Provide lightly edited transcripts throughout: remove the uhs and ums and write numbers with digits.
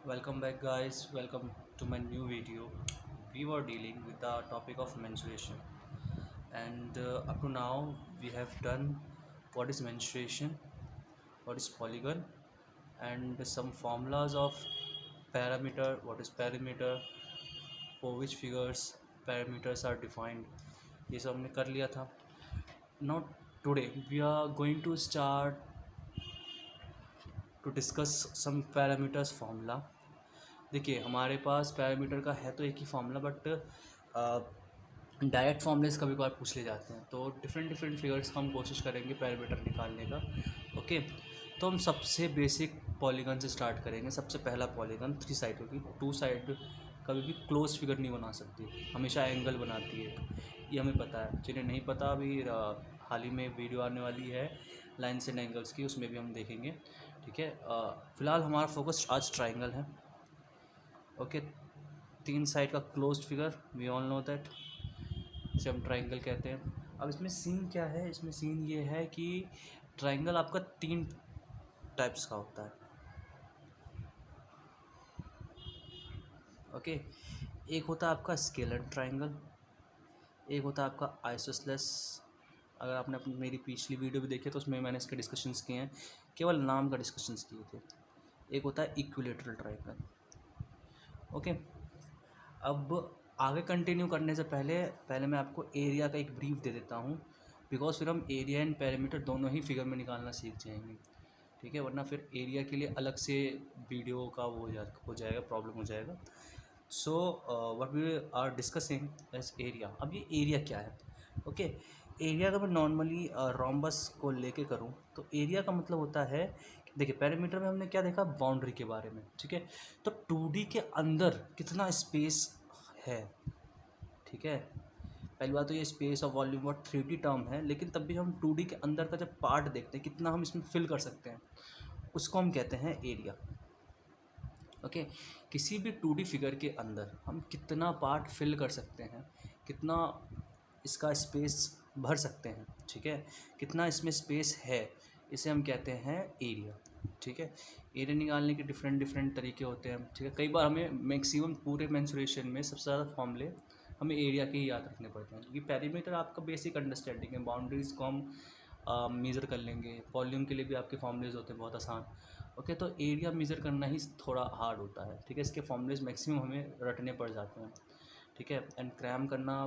Welcome back, guys. Welcome to my new video. We were dealing with the topic of menstruation, and up to now, we have done what is menstruation, what is polygon, and some formulas of parameter, what is perimeter, for which figures parameters are defined. ये सब हमने कर लिया था. Now, today, we are going to start to discuss some parameters formula. देखिए हमारे पास parameter का है तो एक ही फार्मूला, बट डायरेक्ट फार्मूलेस कभी कभार पूछ ले जाते हैं, तो डिफरेंट डिफरेंट फिगर्स का हम कोशिश करेंगे पैरामीटर निकालने का. ओके, तो हम सबसे बेसिक पॉलीगन से स्टार्ट करेंगे. सबसे पहला पॉलीगन 3 साइड होगी. 2 साइड कभी भी क्लोज फिगर नहीं बना सकती, हमेशा एंगल बनाती है. ये हमें पता है. जिन्हें नहीं पता, अभी हाल ही में वीडियो आने वाली है लाइन्स एंड एंगल्स की, उसमें भी हम देखेंगे. ठीक है, फ़िलहाल हमारा फोकस आज ट्राइंगल है. ओके, 3 साइड का closed figure, we all know that, इसे हम ट्राइंगल कहते हैं. अब इसमें सीन क्या है? इसमें सीन ये है कि ट्राइंगल आपका 3 टाइप्स का होता है. ओके, एक होता है आपका स्केलर ट्राइंगल, एक होता है आपका आइसोसेलेस. अगर आपने अपनी मेरी पिछली वीडियो भी देखी तो उसमें मैंने इसके डिस्कशंस किए हैं, केवल नाम का डिस्कशंस किए थे. एक होता है इक्विलेटरल ट्राइंगल. ओके, अब आगे कंटिन्यू करने से पहले पहले मैं आपको एरिया का एक ब्रीफ दे देता हूँ, बिकॉज फिर हम एरिया एंड पैरामीटर दोनों ही फिगर में निकालना सीख जाएंगे. ठीक है, वरना फिर एरिया के लिए अलग से वीडियो का वो हो जाएगा, प्रॉब्लम हो जाएगा. So what we are discussing as area. अब ये एरिया क्या है? ओके, एरिया का मैं नॉर्मली रोम्बस को लेके करूँ तो एरिया का मतलब होता है, देखिए पैरामीटर में हमने क्या देखा, बाउंड्री के बारे में. ठीक है, तो 2D के अंदर कितना स्पेस है. ठीक है, पहली बात तो ये स्पेस और वॉल्यूम और 3D टर्म है, लेकिन तब भी हम 2D के अंदर का जब पार्ट देखते हैं, कितना हम इसमें फिल कर सकते हैं, उसको हम कहते हैं एरिया. ओके, किसी भी 2D फिगर के अंदर हम कितना पार्ट फिल कर सकते हैं, कितना इसका स्पेस भर सकते हैं. ठीक है, कितना इसमें स्पेस है, इसे हम कहते हैं एरिया. ठीक है, एरिया निकालने के डिफरेंट डिफरेंट तरीके होते हैं. ठीक है, कई बार हमें मैक्सिमम पूरे मेंसुरेशन में सबसे ज़्यादा फॉर्मूले हमें एरिया के ही याद रखने पड़ते हैं, क्योंकि पेरीमीटर आपका बेसिक अंडरस्टैंडिंग है. बाउंड्रीज़ को हम मेज़र कर लेंगे. वॉल्यूम के लिए भी आपके फॉर्मूलेज होते हैं बहुत आसान. ओके, तो एरिया मेज़र करना ही थोड़ा हार्ड होता है. ठीक है, इसके फॉर्मूलेज मैक्सिमम हमें रटने पड़ जाते हैं. ठीक है, एंड क्रैम करना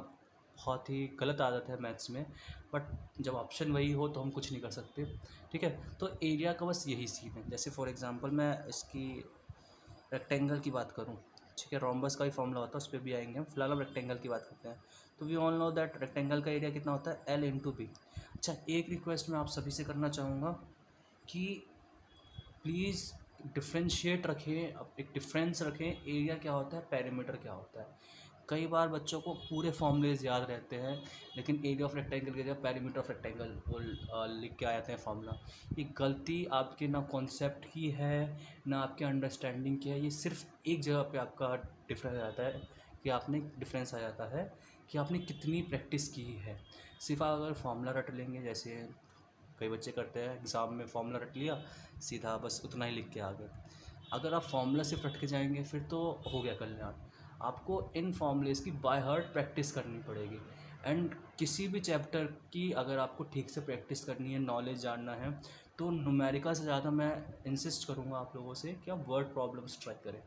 बहुत ही गलत आदत है मैथ्स में, बट जब ऑप्शन वही हो तो हम कुछ नहीं कर सकते. ठीक है, तो एरिया का बस यही सीन है. जैसे फॉर एग्जांपल मैं इसकी रेक्टेंगल की बात करूं, ठीक है, रोम्बस का भी फॉर्मूला होता है, उस पर भी आएंगे हम. फिलहाल हम रेक्टेंगल की बात करते हैं. तो we all know that rectangle का एरिया कितना होता है, L/B. अच्छा, एक रिक्वेस्ट मैं आप सभी से करना चाहूँगा कि प्लीज़ डिफ्रेंशिएट रखें, अब एक डिफरेंस रखें, एरिया क्या होता है, पेरीमीटर क्या होता है. कई बार बच्चों को पूरे फॉर्मूलेज याद रहते हैं, लेकिन एरिया ऑफ रेक्टेंगल की जगह पेरीमीटर ऑफ रेक्टेंगल वो लिख के आ जाते हैं फॉर्मूला. ये गलती आपके ना कॉन्सेप्ट की है, ना आपके अंडरस्टैंडिंग की है. ये सिर्फ एक जगह पे आपका डिफरेंस आ जाता है, कि आपने डिफरेंस आ जाता है कि आपने कितनी प्रैक्टिस की है. सिर्फ आप अगर फॉर्मूला रट लेंगे, जैसे कई बच्चे करते हैं, एग्ज़ाम में फॉर्मूला रट लिया, सीधा बस उतना ही लिख के आ गए. अगर आप फॉर्मूला सिर्फ रट के जाएंगे फिर तो हो गया कल्याण. आपको इन फॉर्मूलेस की बाय हार्ट प्रैक्टिस करनी पड़ेगी. एंड किसी भी चैप्टर की अगर आपको ठीक से प्रैक्टिस करनी है, नॉलेज जानना है, तो न्यूमेरिकल से ज़्यादा मैं इंसिस्ट करूँगा आप लोगों से कि आप वर्ड प्रॉब्लम्स ट्राई करें.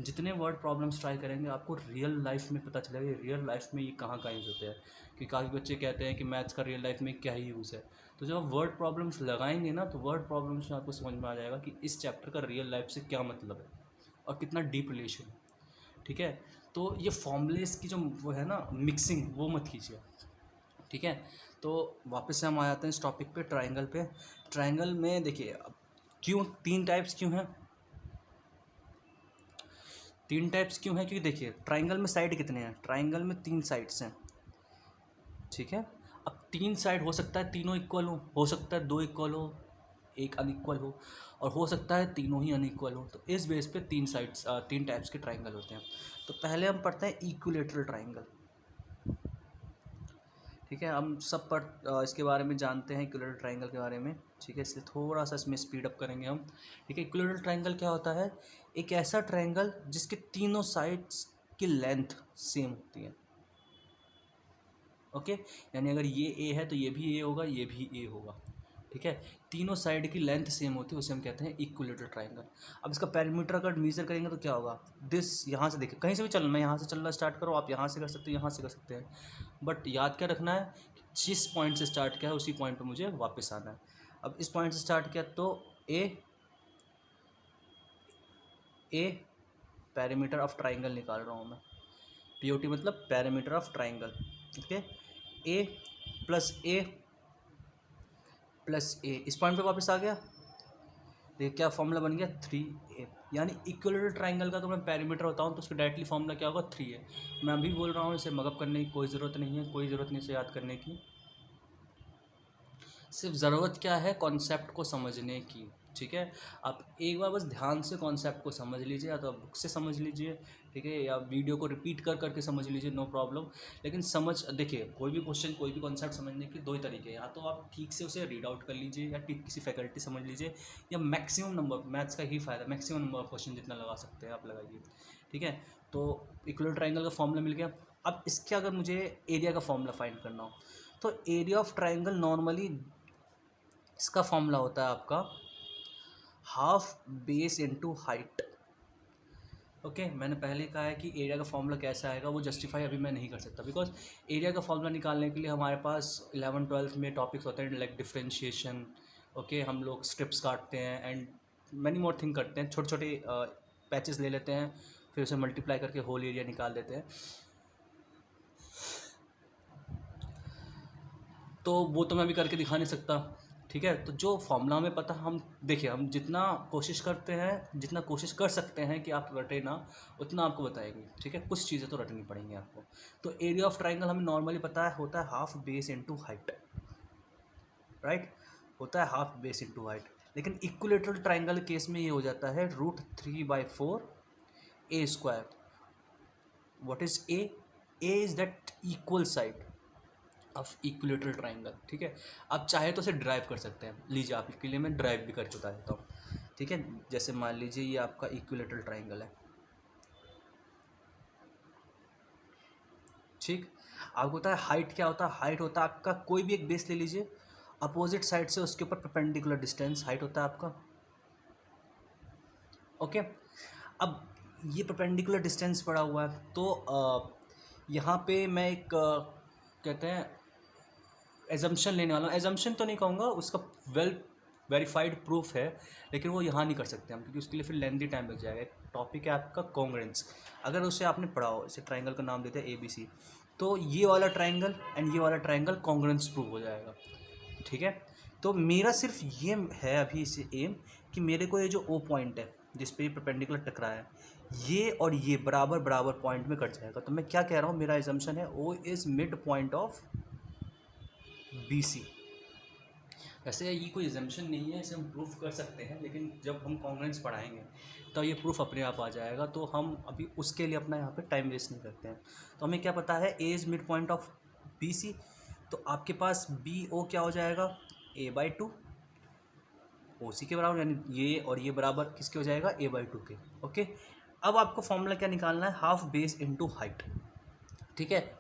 जितने वर्ड प्रॉब्लम्स ट्राई करेंगे आपको रियल लाइफ में पता चलेगा रियल लाइफ में ये कहाँ यूज़ होते हैं. कि काफ़ी बच्चे कहते हैं कि मैथ्स का रियल लाइफ में क्या ही यूज़ है. तो जब आप वर्ड प्रॉब्लम्स लगाएंगे ना, तो वर्ड प्रॉब्लम्स में आपको समझ में आ जाएगा कि इस चैप्टर का रियल लाइफ से क्या मतलब है और कितना डीप रिलेशन है. ठीक है, तो ये फॉर्मूलेस की जो वो है ना मिक्सिंग, वो मत कीजिए. ठीक है, तो वापस से हम आ जाते हैं इस टॉपिक पे, ट्राइंगल पे. ट्राइंगल में देखिए, अब क्यों 3 टाइप्स क्यों हैं? 3 टाइप्स क्यों हैं? क्योंकि देखिए ट्राइंगल में साइड कितने हैं, ट्राइंगल में 3 साइड्स हैं. ठीक है, अब 3 साइड हो सकता है तीनों इक्वल हो सकता है 2 इक्वल हो, एक अनइक्वल हो सकता है तीनों ही अनइक्वल हो. तो इस बेस पे 3 टाइप्स के ट्राइंगल होते हैं. तो पहले हम पढ़ते हैं इक्विलेटरल ट्राइंगल. ठीक है, हम सब पर इसके बारे में जानते हैं इक्विलेटरल ट्रायंगल के बारे में। ठीक है, इसलिए थोड़ा सा इसमें स्पीड अप करेंगे हम। ठीक है, इक्विलेटरल ट्रायंगल क्या होता है? एक ऐसा ट्रायंगल जिसके तीनों साइड्स की लेंथ सेम होती है। ओके, यानी अगर ये ए है तो ये भी ए होगा, ये भी ए होगा। ठीक है, तीनों साइड की लेंथ सेम होती है, उसे हम कहते हैं इक्विलेटरल ट्रायंगल। अब इसका पेरीमीटर अगर मेजर करेंगे तो क्या होगा? दिस, यहाँ से देखिए, कहीं से भी चलना, मैं यहाँ से चलना स्टार्ट करो, आप यहाँ से कर सकते हो, यहाँ से कर सकते हैं, बट याद क्या रखना है कि जिस पॉइंट से स्टार्ट किया है उसी पॉइंट पर मुझे वापस आना है। अब इस पॉइंट से स्टार्ट किया तो ए पेरीमीटर ऑफ ट्राइंगल निकाल रहा हूँ मैं। पीओटी मतलब perimeter of triangle. Okay, a plus a इस पॉइंट पे वापस आ गया। देखिए क्या फॉर्मूला बन गया, 3a। यानी इक्विलेटरल ट्राइंगल का तो मैं पेरीमीटर बताऊँ तो उसका डायरेक्टली फॉर्मूला क्या होगा, 3a। मैं अभी बोल रहा हूँ, इसे मगअप करने की कोई ज़रूरत नहीं है, कोई ज़रूरत नहीं इसे याद करने की। सिर्फ ज़रूरत क्या है, कॉन्सेप्ट को समझने की। ठीक है, आप एक बार बस ध्यान से कॉन्सेप्ट को समझ लीजिए, या तो बुक से समझ लीजिए, ठीक है, या वीडियो को रिपीट कर करके समझ लीजिए, नो प्रॉब्लम। लेकिन समझ, देखिए कोई भी क्वेश्चन, कोई भी कॉन्सेप्ट समझने के दो ही तरीके हैं, या तो आप ठीक से उसे रीड आउट कर लीजिए, या ठीक किसी फैकल्टी समझ लीजिए, या मैक्सिमम नंबर, मैथ्स का ही फ़ायदा, मैक्सिमम नंबर ऑफ क्वेश्चन जितना लगा सकते हैं आप लगाइए। ठीक है, तो इक्विलेटरल ट्राइंगल का फॉर्मूला मिल गया। अब इसके अगर मुझे एरिया का फॉर्मूला फाइंड करना हो तो एरिया ऑफ ट्राइंगल नॉर्मली इसका फॉर्मूला होता है आपका half base into height. Okay, मैंने पहले कहा है कि एरिया का फॉर्मूला कैसे आएगा वो जस्टिफाई अभी मैं नहीं कर सकता, बिकॉज एरिया का फॉर्मूला निकालने के लिए हमारे पास 11th-12th में टॉपिक्स होते हैं लाइक डिफरेंशिएशन। ओके, हम लोग स्ट्रिप्स काटते हैं एंड मैनी मोर थिंग करते हैं, छोटे छोटे पैचेस ले लेते हैं, फिर उसे मल्टीप्लाई करके होल एरिया निकाल देते हैं। तो वो तो मैं भी करके दिखा नहीं सकता। ठीक है, तो जो फॉर्मूला हमें पता, हम देखिए, हम जितना कोशिश करते हैं, जितना कोशिश कर सकते हैं कि आप रटे ना, उतना आपको बताएंगे। ठीक है, कुछ चीज़ें तो रटनी पड़ेंगी आपको। तो एरिया ऑफ ट्राइंगल हमें नॉर्मली पता है होता है half base into height, right, होता है हाफ बेस इनटू हाइट। लेकिन इक्विलेटरल ट्राइंगल केस में ये हो जाता है √3/4 a square. What is a? A is that equal side of equilateral triangle. ठीक है, आप चाहे तो उसे ड्राइव कर सकते हैं, लीजिए आपके लिए मैं ड्राइव भी करके बता देता हूँ। ठीक है, जैसे मान लीजिए ये आपका इक्विलेटरल ट्राइंगल है। ठीक, आपको पता है हाइट क्या होता है? हाइट होता है आपका, कोई भी एक बेस ले लीजिए, अपोजिट साइड से उसके ऊपर परपेंडिकुलर डिस्टेंस हाइट होता है आपका। ओके, अब ये परपेंडिकुलर डिस्टेंस पड़ा हुआ है, तो यहाँ पे मैं एक कहते हैं एजम्पशन लेने वाला हूँ। एजम्पशन तो नहीं कहूँगा, उसका वेल वेरीफाइड प्रूफ है, लेकिन वो यहाँ नहीं कर सकते हम, क्योंकि उसके लिए फिर लेंथी टाइम लग जाएगा। एक टॉपिक है आपका कॉन्ग्रेंस, अगर उसे आपने पढ़ा हो, इसे ट्राइंगल का नाम देते हैं ABC, तो ये वाला ट्राइंगल एंड ये वाला ट्राइंगल कॉन्ग्रेंस प्रूव हो जाएगा। ठीक है, तो मेरा सिर्फ ये है अभी इसे एम कि मेरे को ये जो O पॉइंट है जिस पे ये परपेंडिकुलर टकरा है, ये और ये बराबर बराबर पॉइंट में कट जाएगा। तो मैं क्या कह रहा हूँ, मेरा एजम्पशन है O is mid point of BC। वैसे ये कोई एजम्पशन नहीं है, इसे हम प्रूफ कर सकते हैं, लेकिन जब हम कॉन्ग्रेंस पढ़ाएंगे तो ये प्रूफ अपने आप आ जाएगा, तो हम अभी उसके लिए अपना यहाँ पे टाइम वेस्ट नहीं करते हैं। तो हमें क्या पता है, A is mid point of BC, तो आपके पास BO क्या हो जाएगा, A/2 OC के बराबर, यानी ये और ये बराबर किसके हो जाएगा, A/2 के। ओके, अब आपको फॉर्मूला क्या निकालना है, हाफ बेस इनटू हाइट। ठीक है,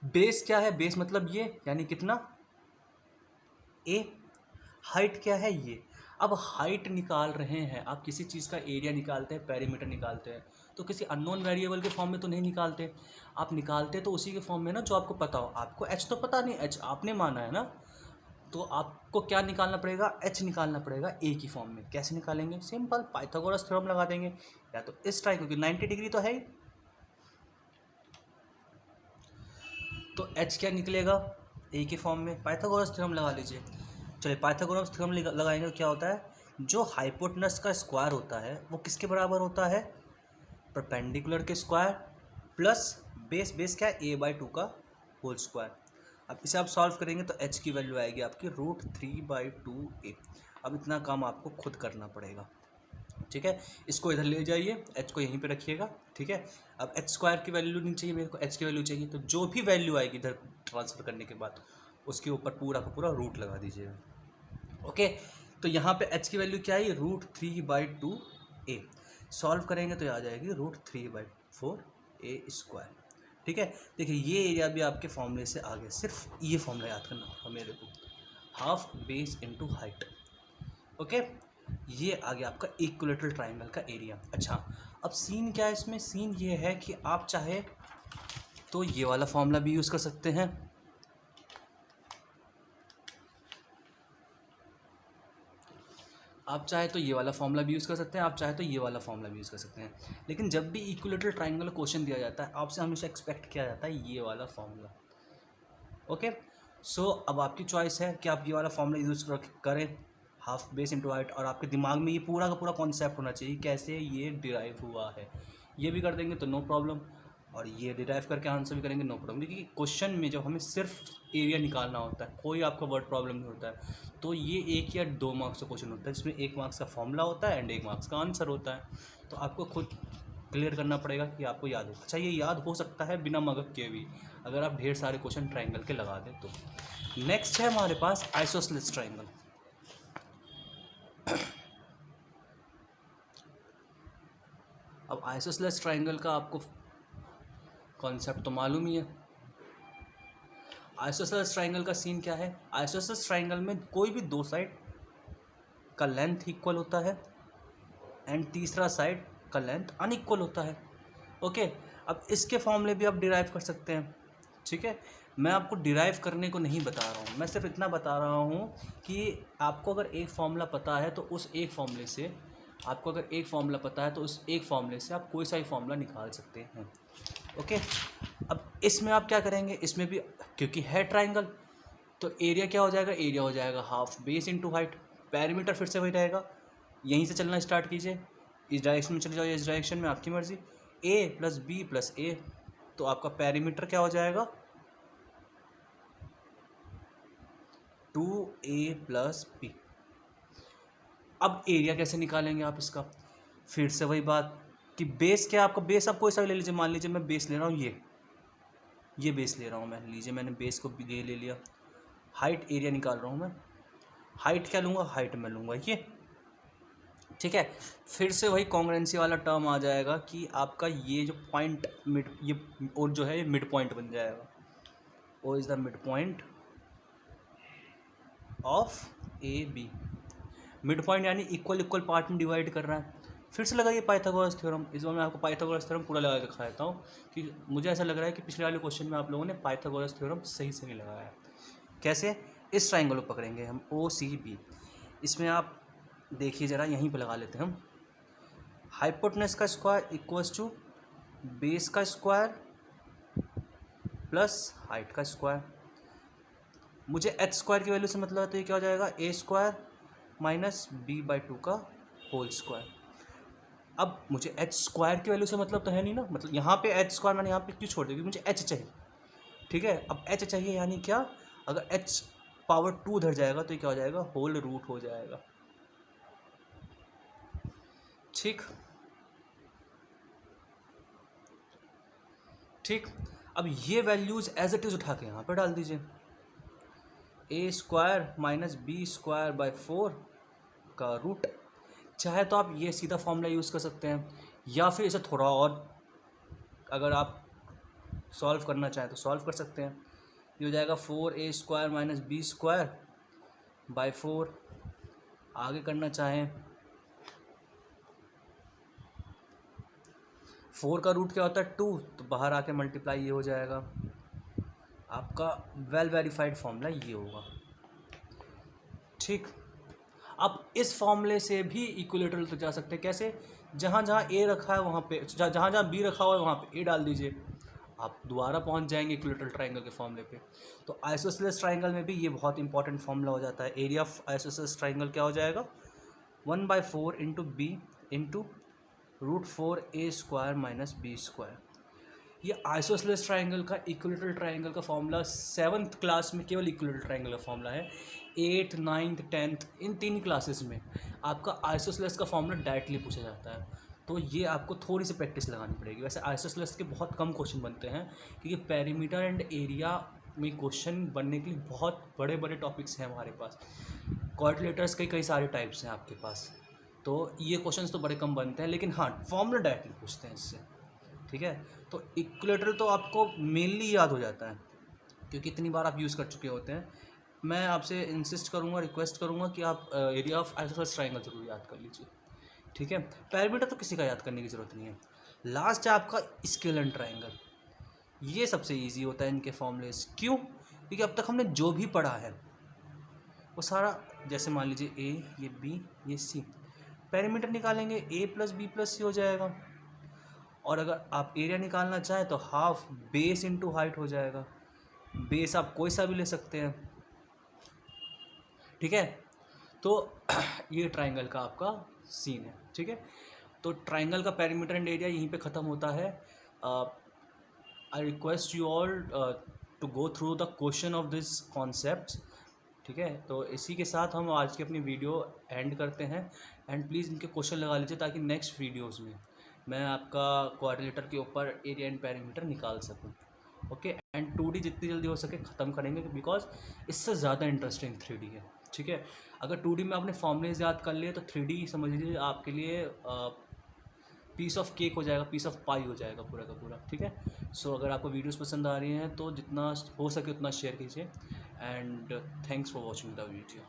बेस क्या है, बेस मतलब ये, यानी कितना, A। हाइट क्या है, ये। अब हाइट निकाल रहे हैं, आप किसी चीज़ का एरिया निकालते हैं, पेरीमीटर निकालते हैं, तो किसी अननोन वेरिएबल के फॉर्म में तो नहीं निकालते, आप निकालते तो उसी के फॉर्म में ना जो आपको पता हो। आपको h तो पता नहीं, h आपने माना है ना, तो आपको क्या निकालना पड़ेगा, h निकालना पड़ेगा a की फॉर्म में। कैसे निकालेंगे, सिंपल, पाइथागोरस थ्योरम लगा देंगे, या तो इस ट्राइंगल की 90 डिग्री तो है ही, तो h क्या निकलेगा, a की फॉर्म में, पाइथागोरस थ्योरम लगा लीजिए। चलिए पाइथागोरस थ्योरम लगाएंगे तो क्या होता है, जो हाइपोटेनस का स्क्वायर होता है वो किसके बराबर होता है, परपेंडिकुलर के स्क्वायर प्लस बेस, बेस क्या है, A/2 का होल स्क्वायर। अब इसे आप सॉल्व करेंगे तो h की वैल्यू आएगी आपकी √3/2a। अब इतना काम आपको खुद करना पड़ेगा। ठीक है, इसको इधर ले जाइए, एच को यहीं पे रखिएगा, ठीक है। अब एच स्क्वायर की वैल्यू नहीं चाहिए मेरे को, एच की वैल्यू चाहिए, तो जो भी वैल्यू आएगी इधर ट्रांसफ़र करने के बाद उसके ऊपर पूरा का पूरा रूट लगा दीजिएगा। ओके, तो यहाँ पे एच की वैल्यू क्या है, √3/2a। सॉल्व करेंगे तो आ जाएगी √3/4a²। ठीक है, देखिए ये एरिया भी आपके फॉर्मूले से आ गया, सिर्फ ये फॉर्मूला याद करना होगा मेरे को, half base into height. Okay, ये आ गया आपका इक्विलेटरल ट्राइंगल का एरिया। अच्छा, अब सीन क्या है इसमें, सीन ये है कि आप चाहे तो ये वाला फॉर्मूला भी यूज़ कर सकते हैं, आप चाहे तो ये वाला फॉर्मूला भी यूज़ कर सकते हैं, आप चाहे तो ये वाला फॉर्मूला भी यूज़ कर सकते हैं। लेकिन जब भी इक्विलेटरल ट्राइंगल क्वेश्चन दिया जाता है आपसे हमेशा एक्सपेक्ट किया जाता है ये वाला फॉर्मूला। ओके, सो अब आपकी चॉइस है कि आप ये वाला फॉर्मूला यूज़ करें, हाफ बेस इंटू हाइट, और आपके दिमाग में ये पूरा का पूरा कॉन्सेप्ट होना चाहिए कैसे ये डिराइव हुआ है। ये भी कर देंगे तो नो प्रॉब्लम, और ये डिराइव करके आंसर भी करेंगे नो प्रॉब्लम, क्योंकि क्वेश्चन में जब हमें सिर्फ एरिया निकालना होता है, कोई आपका वर्ड प्रॉब्लम नहीं होता है, तो ये 1 या 2 मार्क्स का क्वेश्चन होता है जिसमें 1 मार्क्स का फॉर्मूला होता है एंड 1 मार्क्स का आंसर होता है। तो आपको खुद क्लियर करना पड़ेगा कि आपको याद हो। अच्छा, ये याद हो सकता है बिना मगज के भी, अगर आप ढेर सारे क्वेश्चन ट्राइंगल के लगा दें तो। नेक्स्ट है हमारे पास आइसोसेलेस ट्राइंगल। अब आइसोसेलेस ट्राइंगल का आपको कॉन्सेप्ट तो मालूम ही है। आइसोसेलेस ट्राइंगल का सीन क्या है, आइसोसेलेस ट्राइंगल में कोई भी 2 साइड का लेंथ इक्वल होता है एंड तीसरा साइड का लेंथ अनइक्वल होता है। ओके, अब इसके फॉर्मूले भी आप डिराइव कर सकते हैं। ठीक है, मैं आपको डिराइव करने को नहीं बता रहा हूँ, मैं सिर्फ इतना बता रहा हूँ कि आपको अगर एक फॉर्मूला पता है तो उस एक फॉर्मूले से, आपको अगर एक फॉर्मूला पता है तो उस एक फॉर्मूले से आप कोई सा ही फॉर्मूला निकाल सकते हैं। ओके, अब इसमें आप क्या करेंगे, इसमें भी क्योंकि है ट्राइंगल तो एरिया क्या हो जाएगा, एरिया हो जाएगा half base into height. Parameter फिर से वही रहेगा, यहीं से चलना स्टार्ट कीजिए, इस डायरेक्शन में चले जाओ, इस डायरेक्शन में, आपकी मर्जी। a + b + a, तो आपका पैरामीटर क्या हो जाएगा, 2a + b। अब एरिया कैसे निकालेंगे आप इसका, फिर से वही बात कि बेस क्या है आपका, बेस आप कोई सा ले लीजिए, मान लीजिए मैं बेस ले रहा हूँ, ये बेस ले रहा हूँ मैं, लीजिए मैंने बेस को ये ले लिया। हाइट एरिया निकाल रहा हूँ मैं, हाइट क्या लूँगा, हाइट में लूँगा ये। ठीक है, फिर से वही कॉन्ग्रुएंसी वाला टर्म आ जाएगा कि आपका ये जो पॉइंट मिड, ये और जो है ये मिड पॉइंट बन जाएगा, O is the mid point of A B. Mid point यानी इक्वल इक्वल पार्ट में डिवाइड कर रहा है। फिर से लगाइए पाइथागोरस थ्योरम, इस बार मैं आपको पाइथागोरस थ्योरम पूरा लगा के दिखाता हूँ कि मुझे ऐसा लग रहा है कि पिछले वाले क्वेश्चन में आप लोगों ने पाइथागोरस थ्योरम सही से नहीं लगाया है। कैसे, इस ट्राइंगल को पकड़ेंगे हम ओ सी बी, इसमें आप देखिए ज़रा, यहीं पे लगा लेते हैं हम। हाइपोटेनस का स्क्वायर इक्वल्स टू बेस का स्क्वायर प्लस हाइट का स्क्वायर। मुझे एच स्क्वायर की वैल्यू से मतलब है तो ये क्या हो जाएगा, a² - b/2 का होल स्क्वायर। अब मुझे एच स्क्वायर की वैल्यू से मतलब तो है नहीं ना, मतलब यहाँ पे एच स्क्वायर मैंने यहाँ पे क्यों छोड़ दिया, क्योंकि मुझे एच चाहिए। ठीक है, अब एच चाहिए यानी क्या, अगर एच पावर 2 उधर जाएगा तो ये क्या हो जाएगा, होल रूट हो जाएगा। ठीक ठीक, अब ये वैल्यूज़ एज इट इज़ उठा के यहाँ पर डाल दीजिए, a² - b²/4 का रूट। चाहे तो आप ये सीधा फॉर्मूला यूज़ कर सकते हैं, या फिर इसे थोड़ा और अगर आप सॉल्व करना चाहें तो सॉल्व कर सकते हैं। ये हो जाएगा 4a² - b²/4। आगे करना चाहें, 4 का रूट क्या होता है 2, तो बाहर आके मल्टीप्लाई ये हो जाएगा। आपका वेल वेरीफाइड फॉर्मूला ये होगा। ठीक, अब इस फॉर्मूले से भी इक्विलेटरल तो जा सकते हैं, कैसे, जहाँ जहाँ ए रखा है वहाँ पे, जहाँ जहाँ बी रखा हुआ है वहाँ पे ए डाल दीजिए, आप दोबारा पहुँच जाएंगे इक्विलेटरल ट्राइंगल के फॉर्मूले पे। तो आइसोसेलेस ट्राइंगल में भी ये बहुत इंपॉर्टेंट फॉर्मूला हो जाता है। एरिया ऑफ आइसोसेलेस ट्राइंगल क्या हो जाएगा, 1/4 × b × √4a² - b²। ये आइसोसेलेस ट्राइंगल का इक्विलेटरल ट्राइंगल का फॉर्मूला 7th क्लास में केवल इक्विलेटरल ट्राइंगल का फॉर्मूला है, 8th 9th 10th इन 3 क्लासेस में आपका आइसोसेलेस का फॉर्मूला डायरेक्टली पूछा जाता है, तो ये आपको थोड़ी सी प्रैक्टिस लगानी पड़ेगी। वैसे आइसोसेलेस के बहुत कम क्वेश्चन बनते हैं, क्योंकि पेरीमीटर एंड एरिया में क्वेश्चन बनने के लिए बहुत बड़े बड़े टॉपिक्स हैं हमारे पास। क्वाड्रिलेटर्स के कई सारे टाइप्स हैं आपके पास, तो ये क्वेश्चंस तो बड़े कम बनते हैं, लेकिन हाँ फॉर्मूला डायरेक्टली पूछते हैं इससे, ठीक है। तो इक्विलेटरल तो आपको मेनली याद हो जाता है, क्योंकि इतनी बार आप यूज़ कर चुके होते हैं। मैं आपसे इंसिस्ट करूँगा, रिक्वेस्ट करूँगा कि आप एरिया ऑफ आइसोसेलेस ट्राइंगल जरूर याद कर लीजिए, ठीक है। पेरीमीटर तो किसी का याद करने की ज़रूरत नहीं है। लास्ट है आपका स्केलेन ट्राइंगल। ये सबसे इजी होता है इनके फॉर्मूलेस। क्यों? क्योंकि अब तक हमने जो भी पढ़ा है वो सारा, जैसे मान लीजिए ए, ये बी, ये सी, पेरीमीटर निकालेंगे ए प्लस बी प्लस सी हो जाएगा। और अगर आप एरिया निकालना चाहें तो हाफ बेस इंटू हाइट हो जाएगा। बेस आप कोई सा भी ले सकते हैं, ठीक है। तो ये ट्राइंगल का आपका सीन है, ठीक है। तो ट्राइंगल का पेरीमीटर एंड एरिया यहीं पे ख़त्म होता है। I request you all to go through the question of this concept, ठीक है। तो इसी के साथ हम आज की अपनी वीडियो एंड करते हैं। एंड प्लीज़ इनके क्वेश्चन लगा लीजिए, ताकि नेक्स्ट वीडियोज़ में मैं आपका क्वाड्रिलेटर के ऊपर एरिया एंड पेरीमीटर निकाल सकूं। ओके, एंड 2D जितनी जल्दी हो सके ख़त्म करेंगे, बिकॉज इससे ज़्यादा इंटरेस्टिंग 3D है, ठीक है। अगर 2D में आपने फॉर्मूलेज याद कर लिए तो 3D समझ लीजिए आपके लिए पीस ऑफ केक हो जाएगा, पीस ऑफ पाई हो जाएगा पूरा का पूरा, ठीक है। सो अगर आपको वीडियोस पसंद आ रही हैं तो जितना हो सके उतना शेयर कीजिए। And thanks for watching the video.